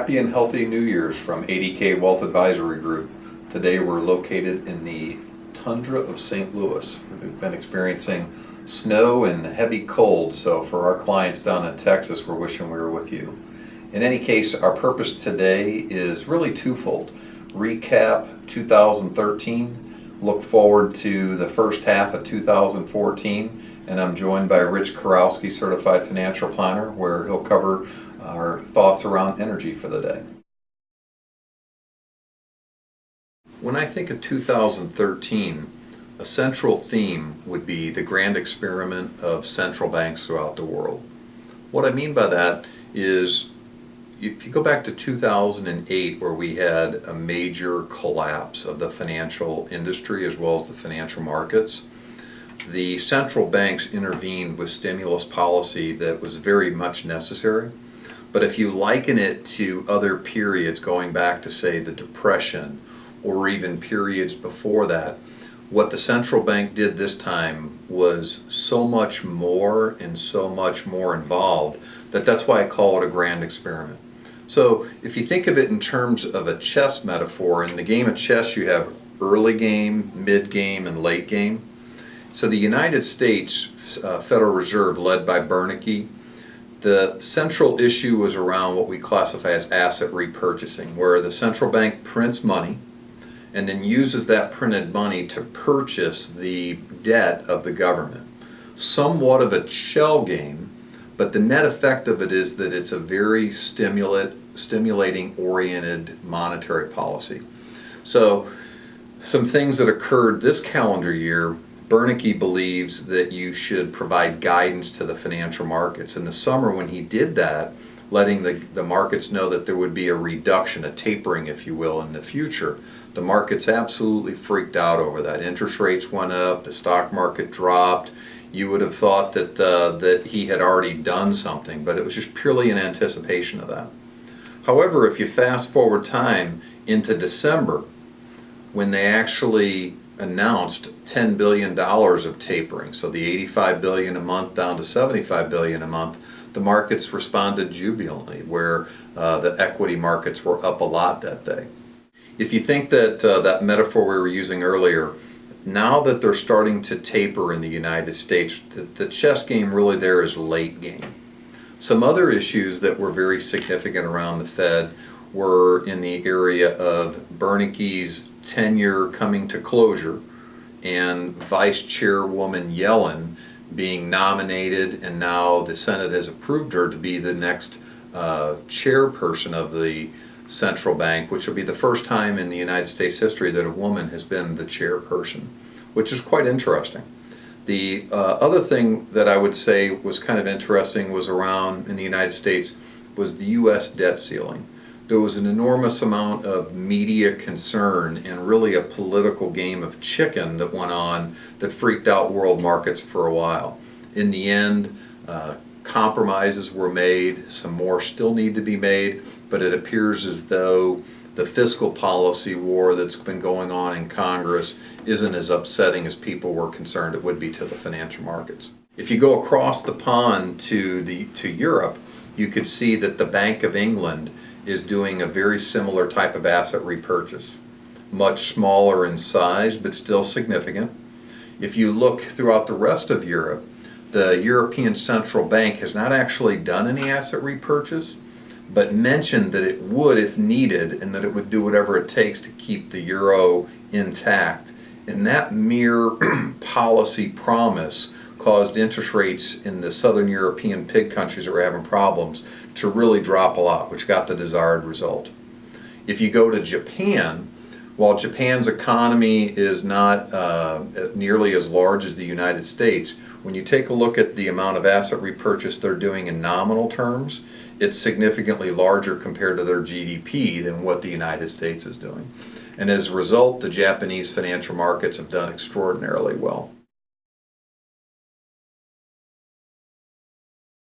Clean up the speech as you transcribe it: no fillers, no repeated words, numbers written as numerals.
Happy and healthy New Year's from ADK Wealth Advisory Group. Today we're located in the tundra of St. Louis. We've been experiencing snow and heavy cold, so for our clients down in Texas, we're wishing we were with you. In any case, our purpose today is really twofold. Recap 2013, look forward to the first half of 2014, and I'm joined by Rich Karowski, Certified Financial Planner, where he'll cover our thoughts around energy for the day. When I think of 2013, a central theme would be the grand experiment of central banks throughout the world. What I mean by that is, if you go back to 2008, where we had a major collapse of the financial industry as well as the financial markets, the central banks intervened with stimulus policy that was very much necessary. But if you liken it to other periods going back to, say, the Depression or even periods before that, what the central bank did this time was so much more and so much more involved that's why I call it a grand experiment. So if you think of it in terms of a chess metaphor, in the game of chess you have early game, mid game, and late game. So the United States Federal Reserve, led by Bernanke, the central issue was around what we classify as asset repurchasing, where the central bank prints money and then uses that printed money to purchase the debt of the government. Somewhat of a shell game, but the net effect of it is that it's a very stimulating oriented monetary policy. So some things that occurred this calendar year: Bernanke believes that you should provide guidance to the financial markets. In the summer, when he did that, letting the markets know that there would be a reduction, a tapering, if you will, in the future, the markets absolutely freaked out over that. Interest rates went up, the stock market dropped. You would have thought that he had already done something, but it was just purely in anticipation of that. However, if you fast forward time into December, when they actually announced $10 billion of tapering, so the $85 billion a month down to $75 billion a month, the markets responded jubilantly, where the equity markets were up a lot that day. If you think that that metaphor we were using earlier, now that they're starting to taper in the United States, the chess game really there is late game. Some other issues that were very significant around the Fed were in the area of Bernanke's tenure coming to closure and Vice Chairwoman Yellen being nominated, and now the Senate has approved her to be the next chairperson of the central bank, which will be the first time in the United States history that a woman has been the chairperson, which is quite interesting. The other thing that I would say was kind of interesting was around in the United States was the U.S. debt ceiling. There was an enormous amount of media concern and really a political game of chicken that went on that freaked out world markets for a while. In the end, compromises were made. Some more still need to be made, but it appears as though the fiscal policy war that's been going on in Congress isn't as upsetting as people were concerned it would be to the financial markets. If you go across the pond to Europe, you could see that the Bank of England is doing a very similar type of asset repurchase. Much smaller in size, but still significant. If you look throughout the rest of Europe, the European Central Bank has not actually done any asset repurchase, but mentioned that it would if needed, and that it would do whatever it takes to keep the euro intact. And that mere policy promise caused interest rates in the southern European pig countries that were having problems to really drop a lot, which got the desired result. If you go to Japan, while Japan's economy is not nearly as large as the United States, when you take a look at the amount of asset repurchase they're doing in nominal terms, it's significantly larger compared to their GDP than what the United States is doing. And as a result, the Japanese financial markets have done extraordinarily well.